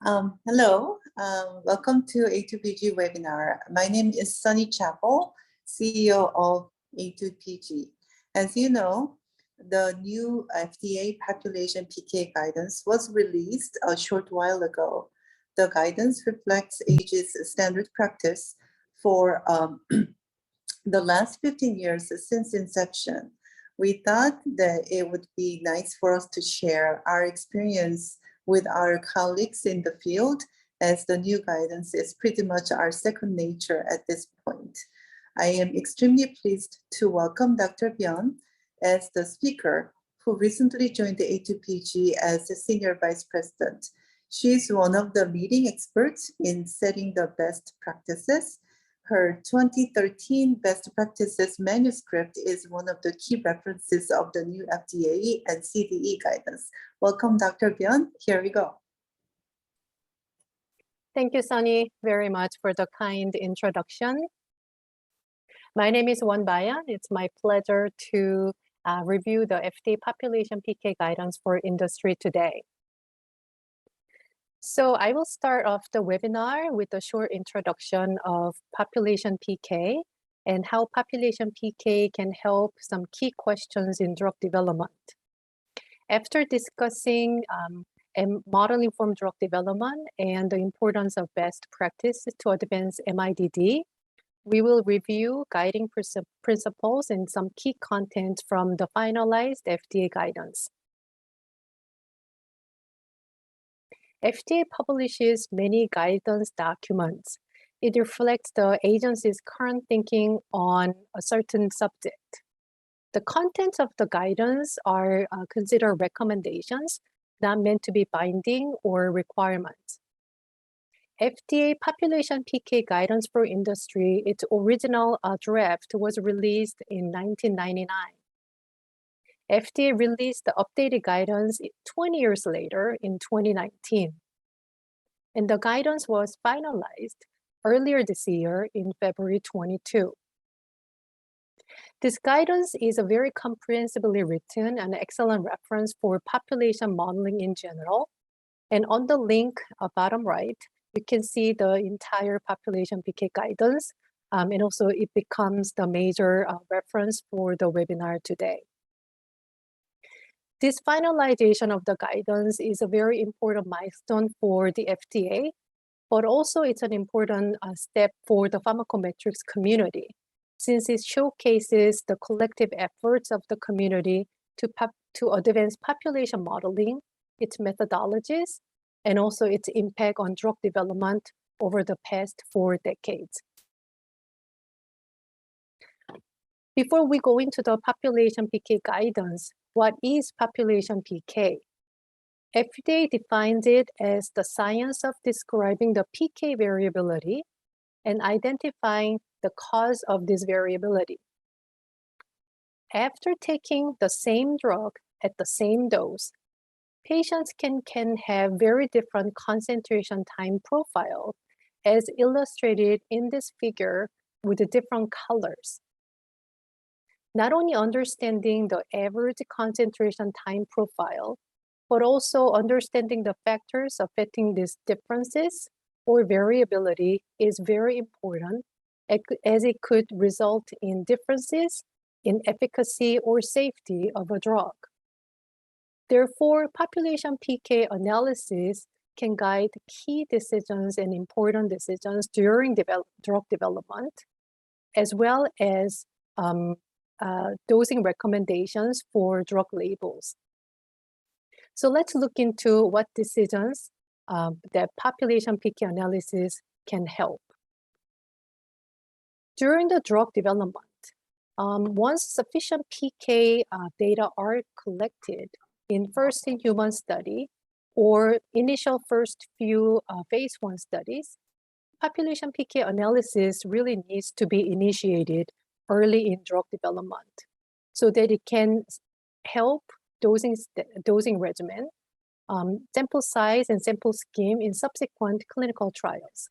Hello, welcome to A2PG webinar. My name is Sunny Chapel, CEO of A2PG. As you know, the new FDA population PK guidance was released a short while ago. The guidance reflects AG's standard practice for the last 15 years since inception. We thought that it would be nice for us to share our experience with our colleagues in the field, as the new guidance is pretty much our second nature at this point. I am extremely pleased to welcome Dr. Byon as the speaker, who recently joined the A2PG as the Senior Vice President. She is one of the leading experts in setting the best practices. Her 2013 Best Practices manuscript is one of the key references of the new FDA and CDE guidance. Welcome, Dr. Byon. Here we go. Thank you, Sunny, very much for the kind introduction. My name is Wonkyung Byon. It's my pleasure to review the FDA population PK guidance for industry today. So I will start off the webinar with a short introduction of population PK and how population PK can help some key questions in drug development. After discussing model-informed drug development and the importance of best practice to advance MIDD, we will review guiding principles and some key content from the finalized FDA guidance. FDA publishes many guidance documents. It reflects the agency's current thinking on a certain subject. The contents of the guidance are considered recommendations, not meant to be binding or requirements. FDA population PK guidance for industry, its original draft was released in 1999. FDA released the updated guidance 20 years later in 2019. And the guidance was finalized earlier this year in February 22. This guidance is a very comprehensively written and excellent reference for population modeling in general. And on the link bottom right, you can see the entire population PK guidance. And also it becomes the major reference for the webinar today. This finalization of the guidance is a very important milestone for the FDA, but also it's an important step for the pharmacometrics community, since it showcases the collective efforts of the community to advance population modeling, its methodologies, and also its impact on drug development over the past 4 decades. Before we go into the population PK guidance, what is population PK? FDA defines it as the science of describing the PK variability and identifying the cause of this variability. After taking the same drug at the same dose, patients can have very different concentration time profile, as illustrated in this figure with the different colors. Not only understanding the average concentration time profile, but also understanding the factors affecting these differences or variability is very important, as it could result in differences in efficacy or safety of a drug. Therefore, population PK analysis can guide key decisions and important decisions during drug development, as well as dosing recommendations for drug labels. So let's look into what decisions that population PK analysis can help. During the drug development, once sufficient PK data are collected in first-in-human study or initial first few phase 1 studies, population PK analysis really needs to be initiated early in drug development so that it can help dosing regimen, sample size and sample scheme in subsequent clinical trials.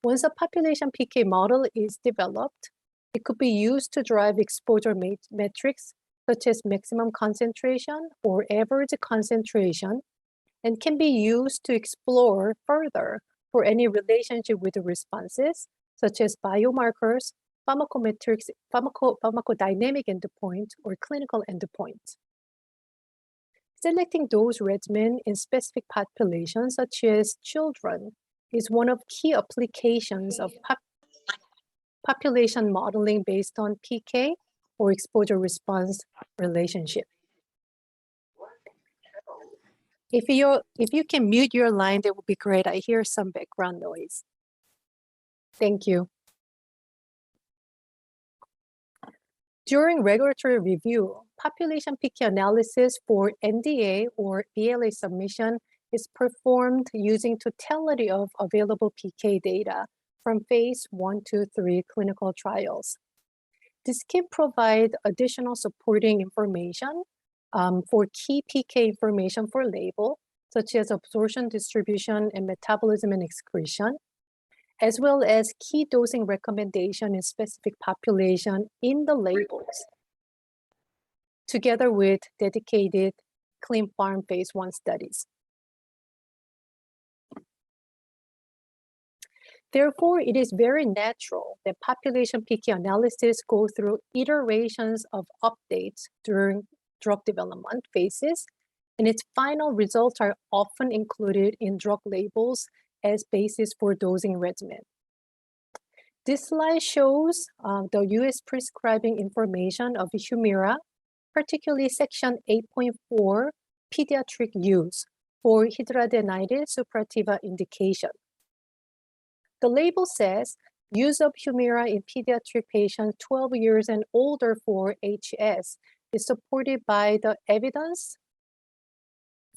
Once a population PK model is developed, it could be used to drive exposure metrics such as maximum concentration or average concentration, and can be used to explore further for any relationship with the responses, such as biomarkers, pharmacometrics, pharmacodynamic endpoint, or clinical endpoint. Selecting dose regimen in specific populations, such as children, is one of key applications of population modeling based on PK or exposure response relationship. If you can mute your line, that would be great. I hear some background noise. Thank you. During regulatory review, population PK analysis for NDA or BLA submission is performed using totality of available PK data from phase 1, 2, 3 clinical trials. This can provide additional supporting information for key PK information for label, such as absorption, distribution, and metabolism and excretion, as well as key dosing recommendation in specific population in the labels, together with dedicated Clean Farm phase 1 studies. Therefore, it is very natural that population PK analysis go through iterations of updates during drug development phases, and its final results are often included in drug labels as basis for dosing regimen. This slide shows the US prescribing information of Humira, particularly section 8.4, pediatric use for hidradenitis suppurativa indication. The label says use of Humira in pediatric patients 12 years and older for HS is supported by the evidence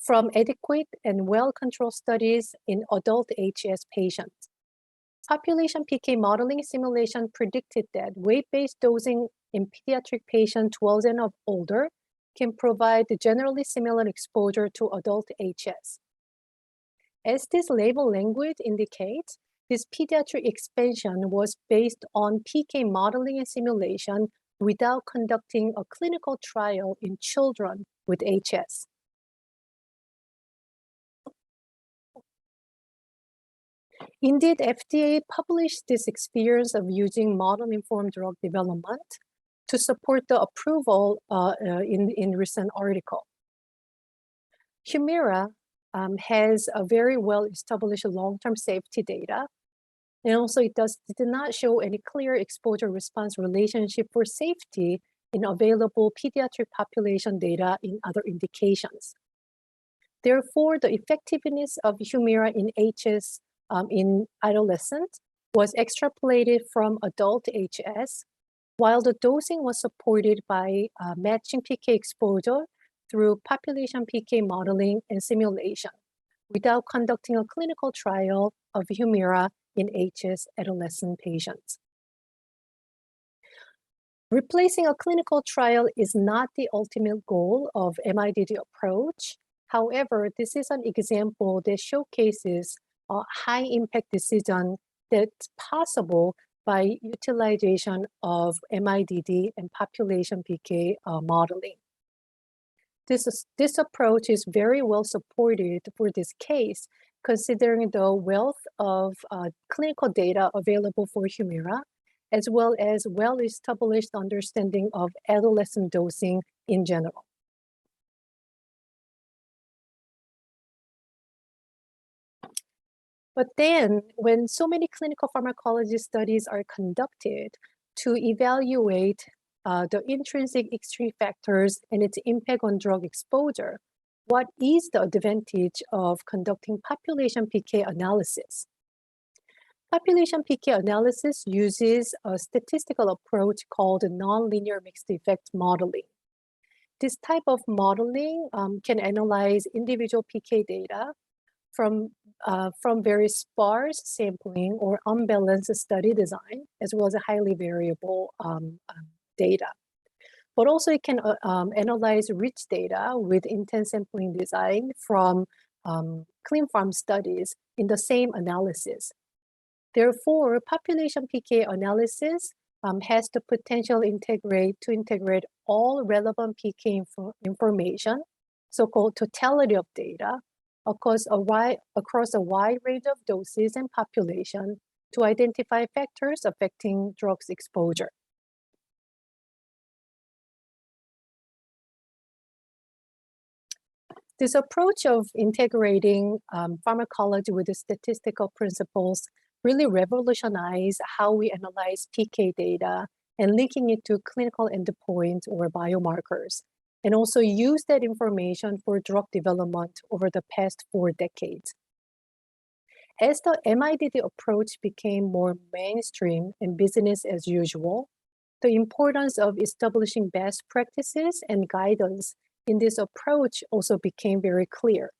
from adequate and well-controlled studies in adult HS patients. Population PK modeling simulation predicted that weight-based dosing in pediatric patients 12 and older can provide generally similar exposure to adult HS. As this label language indicates, this pediatric expansion was based on PK modeling and simulation without conducting a clinical trial in children with HS. Indeed, FDA published this experience of using model-informed drug development to support the approval in recent article. Humira has a very well-established long-term safety data, and also it did not show any clear exposure-response relationship for safety in available pediatric population data in other indications. Therefore, the effectiveness of Humira in HS in adolescents was extrapolated from adult HS, while the dosing was supported by matching PK exposure through population PK modeling and simulation, without conducting a clinical trial of Humira in HS adolescent patients. Replacing a clinical trial is not the ultimate goal of MIDD approach. However, this is an example that showcases a high impact decision that's possible by utilization of MIDD and population PK modeling. This approach is very well supported for this case, considering the wealth of clinical data available for Humira, as well as well-established understanding of adolescent dosing in general. But then, when so many clinical pharmacology studies are conducted to evaluate the intrinsic extreme factors and its impact on drug exposure, what is the advantage of conducting population PK analysis? Population PK analysis uses a statistical approach called nonlinear mixed effect modeling. This type of modeling can analyze individual PK data from very sparse sampling or unbalanced study design, as well as a highly variable data. But also it can analyze rich data with intense sampling design from Clean Farm studies in the same analysis. Therefore, population PK analysis has the potential to integrate all relevant PK information, so-called totality of data, across a wide range of doses and population to identify factors affecting drugs exposure. This approach of integrating pharmacology with the statistical principles really revolutionized how we analyze PK data and linking it to clinical endpoints or biomarkers, and also use that information for drug development over the past 4 decades. As the MIDD approach became more mainstream and business as usual, the importance of establishing best practices and guidance in this approach also became very clear.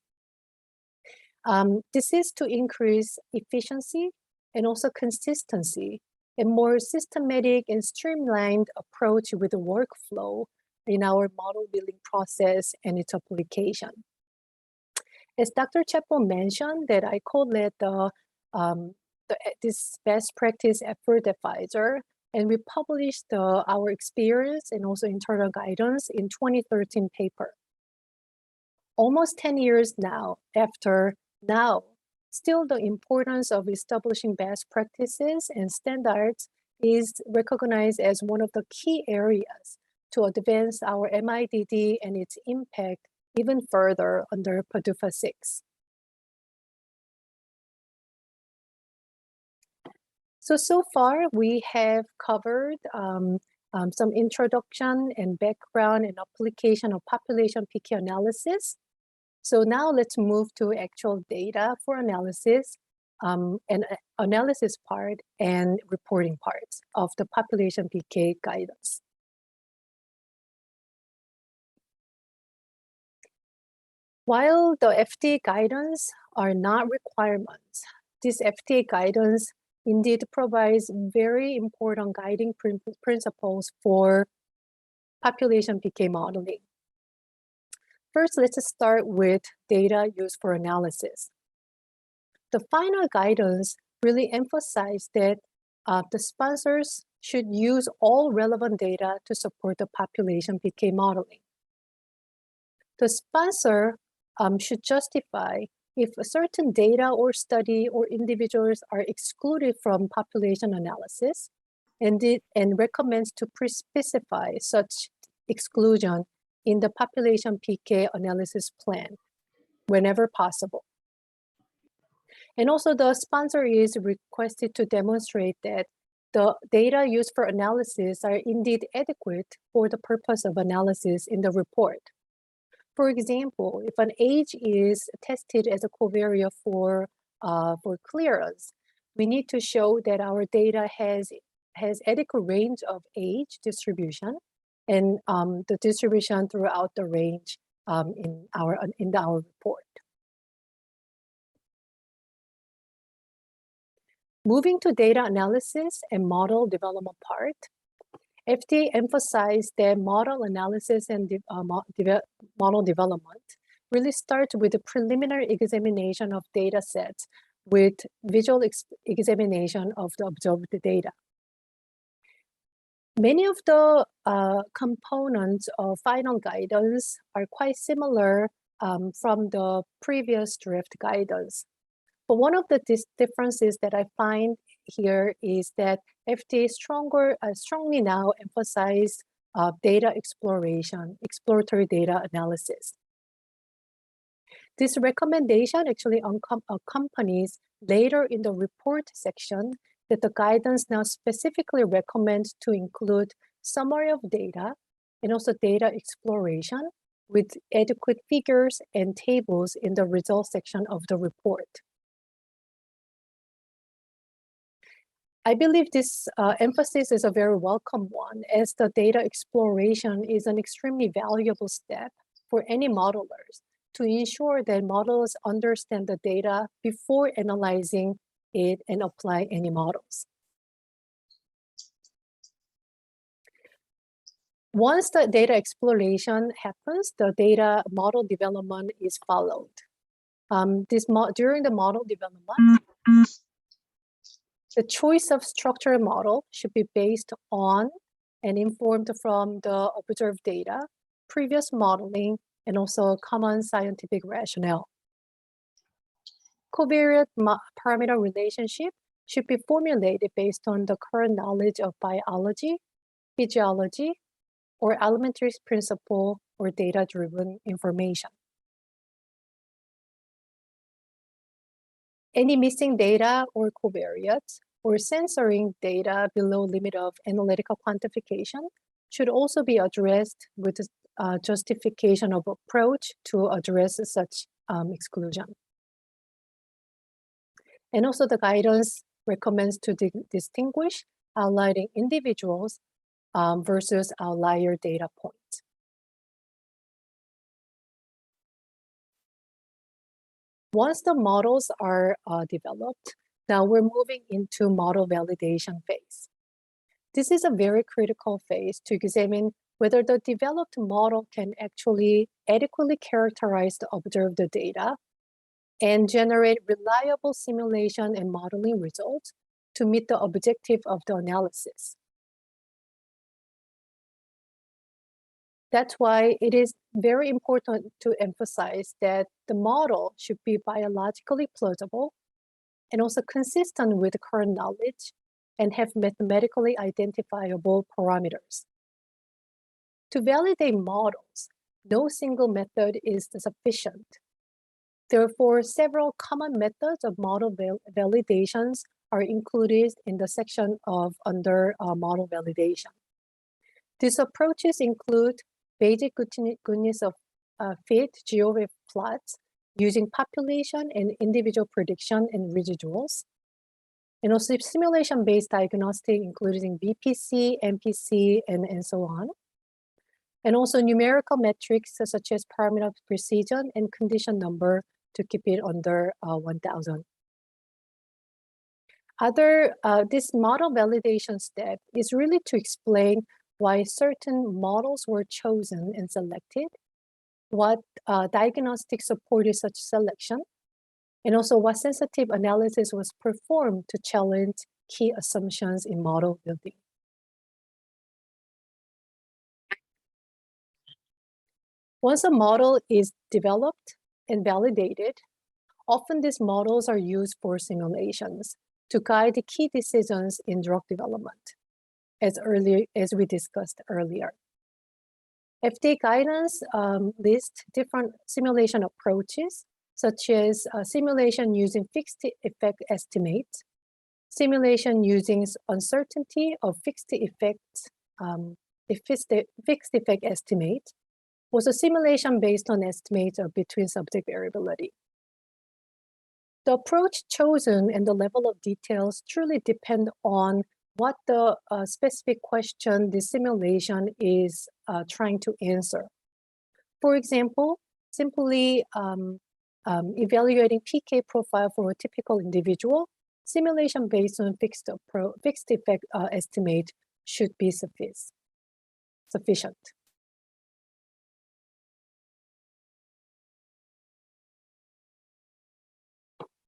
This is to increase efficiency and also consistency, a more systematic and streamlined approach with the workflow in our model building process and its application. As Dr. Chappell mentioned, that I co-led this best practice effort at Pfizer, and we published our experience and also internal guidance in 2013 paper. Almost 10 years now, still the importance of establishing best practices and standards is recognized as one of the key areas to advance our MIDD and its impact even further under PDUFA 6. So far we have covered some introduction and background and application of population PK analysis. So now let's move to actual data for analysis and analysis part and reporting parts of the population PK guidance. While the FDA guidance are not requirements, this FDA guidance indeed provides very important guiding principles for population PK modeling. First, let's start with data used for analysis. The final guidance really emphasized that the sponsors should use all relevant data to support the population PK modeling. The sponsor should justify if a certain data or study or individuals are excluded from population analysis and recommends to pre-specify such exclusion in the population PK analysis plan whenever possible. And also the sponsor is requested to demonstrate that the data used for analysis are indeed adequate for the purpose of analysis in the report. For example, if an age is tested as a covariate for clearance, we need to show that our data has adequate range of age distribution and the distribution throughout the range in our report. Moving to data analysis and model development part, FDA emphasized that model analysis and model development really starts with the preliminary examination of data sets with visual examination of the observed data. Many of the components of final guidance are quite similar from the previous draft guidance. But one of the differences that I find here is that FDA strongly now emphasize data exploration, exploratory data analysis. This recommendation actually accompanies later in the report section that the guidance now specifically recommends to include summary of data and also data exploration with adequate figures and tables in the results section of the report. I believe this emphasis is a very welcome one, as the data exploration is an extremely valuable step for any modelers to ensure that modelers understand the data before analyzing it and apply any models. Once the data exploration happens, the data model development is followed. During the model development, the choice of structural model should be based on and informed from the observed data, previous modeling, and also common scientific rationale. covariate parameter relationship should be formulated based on the current knowledge of biology, physiology, or elementary principle or data-driven information. Any missing data or covariates or censoring data below limit of analytical quantification should also be addressed with justification of approach to address such exclusion. And also the guidance recommends to distinguish outliering individuals versus outlier data points. Once the models are developed, now we're moving into model validation phase. This is a very critical phase to examine whether the developed model can actually adequately characterize the observed data and generate reliable simulation and modeling results to meet the objective of the analysis. That's why it is very important to emphasize that the model should be biologically plausible and also consistent with current knowledge and have mathematically identifiable parameters. To validate models, no single method is sufficient. Therefore, several common methods of model validations are included in the section under model validation. These approaches include basic goodness of fit GeoWave plots using population and individual prediction and residuals, and also simulation-based diagnostic, including VPC, MPC, and so on. And also numerical metrics such as parameter precision and condition number to keep it under 1,000. This model validation step is really to explain why certain models were chosen and selected, what diagnostic supported such selection, and also what sensitive analysis was performed to challenge key assumptions in model building. Once a model is developed and validated, often these models are used for simulations to guide the key decisions in drug development, as we discussed earlier. FDA guidance lists different simulation approaches, such as simulation using fixed effect estimates, simulation using uncertainty of fixed effect estimate, also simulation based on estimates of between subject variability. The approach chosen and the level of details truly depend on what the specific question the simulation is trying to answer. For example, simply evaluating PK profile for a typical individual, simulation based on fixed effect estimate should be sufficient.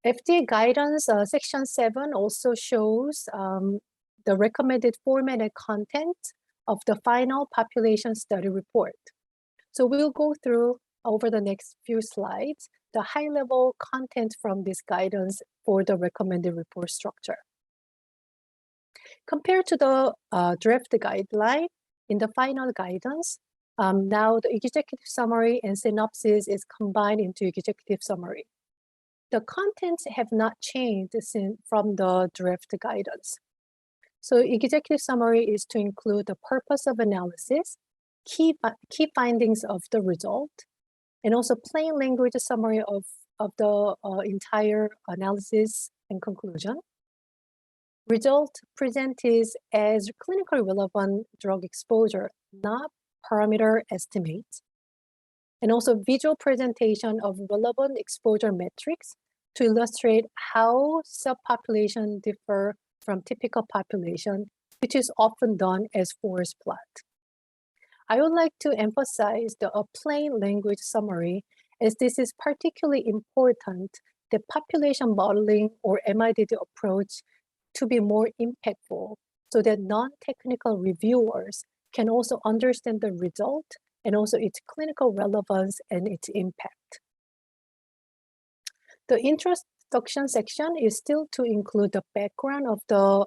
FDA guidance section 7 also shows the recommended format and content of the final population study report. So we'll go through over the next few slides the high-level content from this guidance for the recommended report structure. Compared to the draft guideline, in the final guidance, now the executive summary and synopsis is combined into executive summary. The contents have not changed from the draft guidance. So executive summary is to include the purpose of analysis, key findings of the result, and also plain language summary of the entire analysis and conclusion. Result presented as clinically relevant drug exposure, not parameter estimates. And also visual presentation of relevant exposure metrics to illustrate how subpopulation differ from typical population, which is often done as forest plot. I would like to emphasize the plain language summary, as this is particularly important, the population modeling or MIDD approach to be more impactful so that non-technical reviewers can also understand the result and also its clinical relevance and its impact. The discussion section is still to include the background of the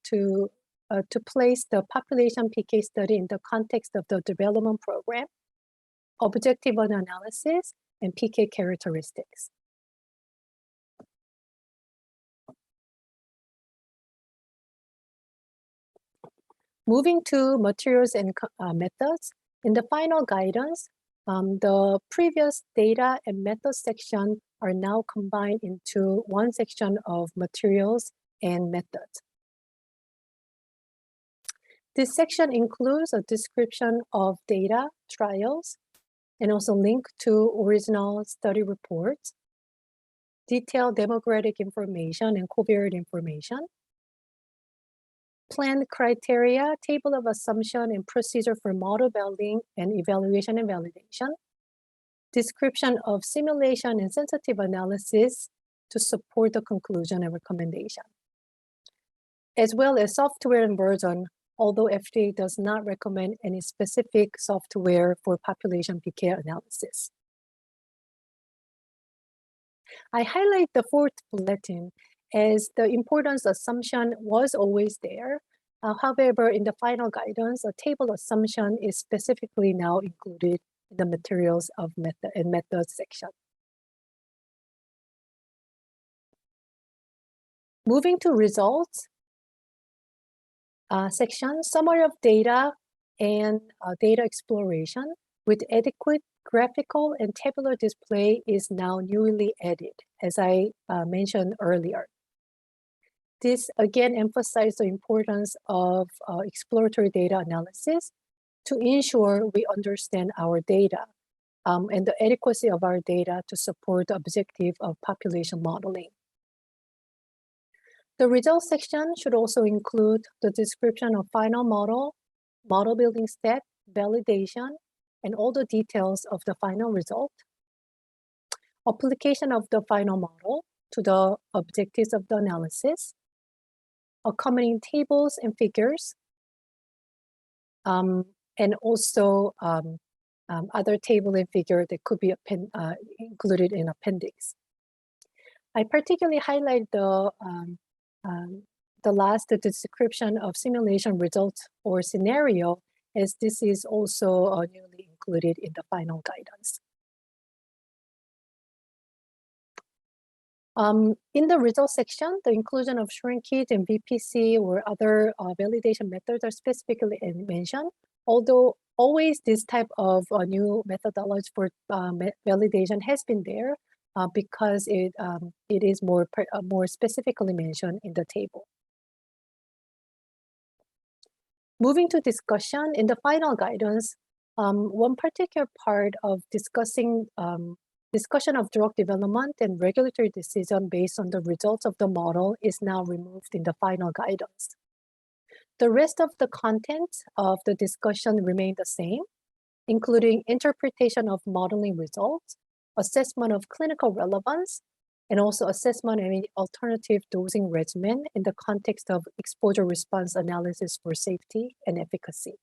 to place the population PK study in the context of the development program, objective analysis, and PK characteristics. Moving to materials and methods, in the final guidance, the previous data and methods section are now combined into one section of materials and methods. This section includes a description of data, trials, and also link to original study reports, detailed demographic information and covariate information, planned criteria, table of assumption, and procedure for model building and evaluation and validation, description of simulation and sensitive analysis to support the conclusion and recommendation, as well as software and version, although FDA does not recommend any specific software for population PK analysis. I highlight the fourth bulletin as the importance assumption was always there. However, in the final guidance, a table assumption is specifically now included in the materials of method and methods section. Moving to results section, summary of data and data exploration with adequate graphical and tabular display is now newly added, as I mentioned earlier. This again emphasizes the importance of exploratory data analysis to ensure we understand our data and the adequacy of our data to support the objective of population modeling. The results section should also include the description of final model, model building step, validation, and all the details of the final result, application of the final model to the objectives of the analysis, accompanying tables and figures, and also other table and figure that could be included in appendix. I particularly highlight the last description of simulation results or scenario, as this is also newly included in the final guidance. In the results section, the inclusion of shrinkage and VPC or other validation methods are specifically mentioned, although always this type of new methodology for validation has been there because it is more specifically mentioned in the table. Moving to discussion, in the final guidance, one particular part of discussion of drug development and regulatory decision based on the results of the model is now removed in the final guidance. The rest of the content of the discussion remain the same, including interpretation of modeling results, assessment of clinical relevance, and also assessment of any alternative dosing regimen in the context of exposure response analysis for safety and efficacy.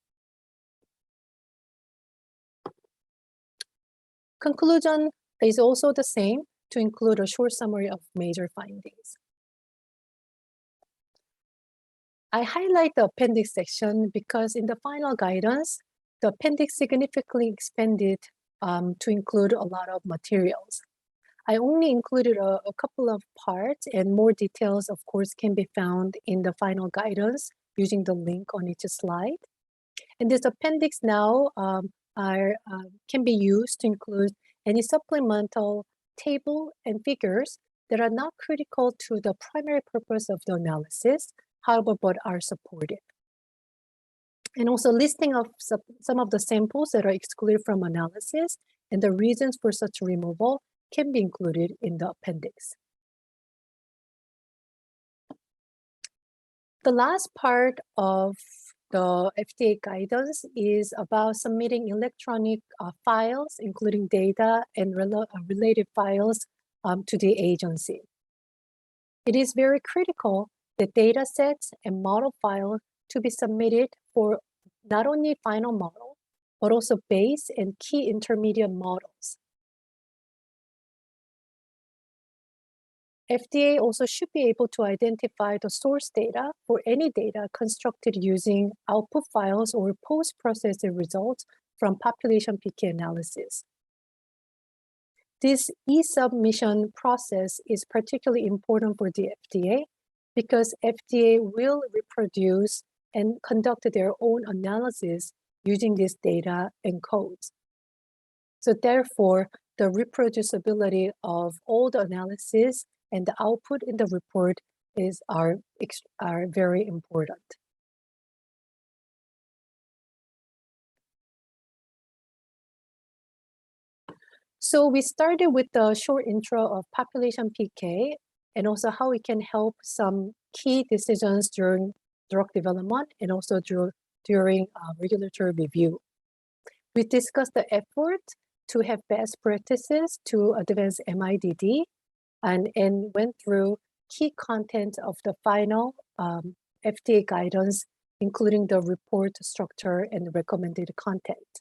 Conclusion is also the same, to include a short summary of major findings. I highlight the appendix section because in the final guidance, the appendix significantly expanded to include a lot of materials. I only included a couple of parts, and more details, of course, can be found in the final guidance using the link on each slide. And this appendix now can be used to include any supplemental table and figures that are not critical to the primary purpose of the analysis, however, but are supported. And also listing of some of the samples that are excluded from analysis and the reasons for such removal can be included in the appendix. The last part of the FDA guidance is about submitting electronic files, including data and related files to the agency. It is very critical that data sets and model files to be submitted for not only final model, but also base and key intermediate models. FDA also should be able to identify the source data for any data constructed using output files or post-processed results from population PK analysis. This e-submission process is particularly important for the FDA because FDA will reproduce and conduct their own analysis using this data and codes. So therefore, the reproducibility of all the analysis and the output in the report are very important. So we started with the short intro of population PK and also how it can help some key decisions during drug development and also during regulatory review. We discussed the effort to have best practices to advance MIDD and went through key content of the final FDA guidance, including the report structure and recommended content.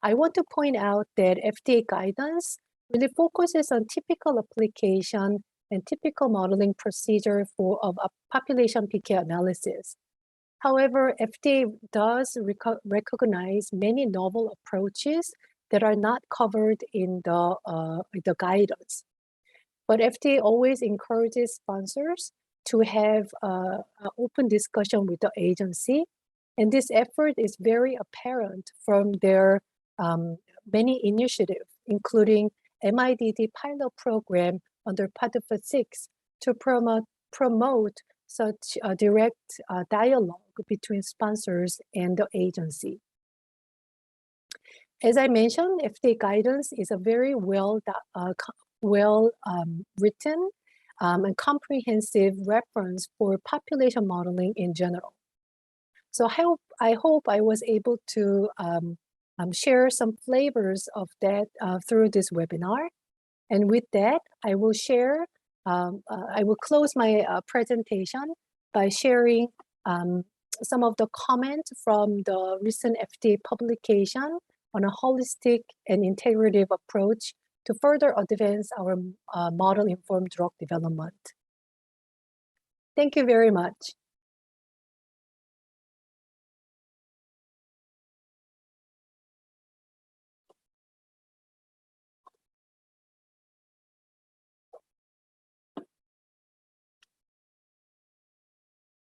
I want to point out that FDA guidance really focuses on typical application and typical modeling procedure of a population PK analysis. However, FDA does recognize many novel approaches that are not covered in the guidance. But FDA always encourages sponsors to have an open discussion with the agency. And this effort is very apparent from their many initiatives, including MIDD pilot program under PopPK 6 to promote such a direct dialogue between sponsors and the agency. As I mentioned, FDA guidance is a very well written and comprehensive reference for population modeling in general. So I hope I was able to share some flavors of that through this webinar. And with that, I will share, I will close my presentation by sharing some of the comments from the recent FDA publication on a holistic and integrative approach to further advance our model-informed drug development. Thank you very much.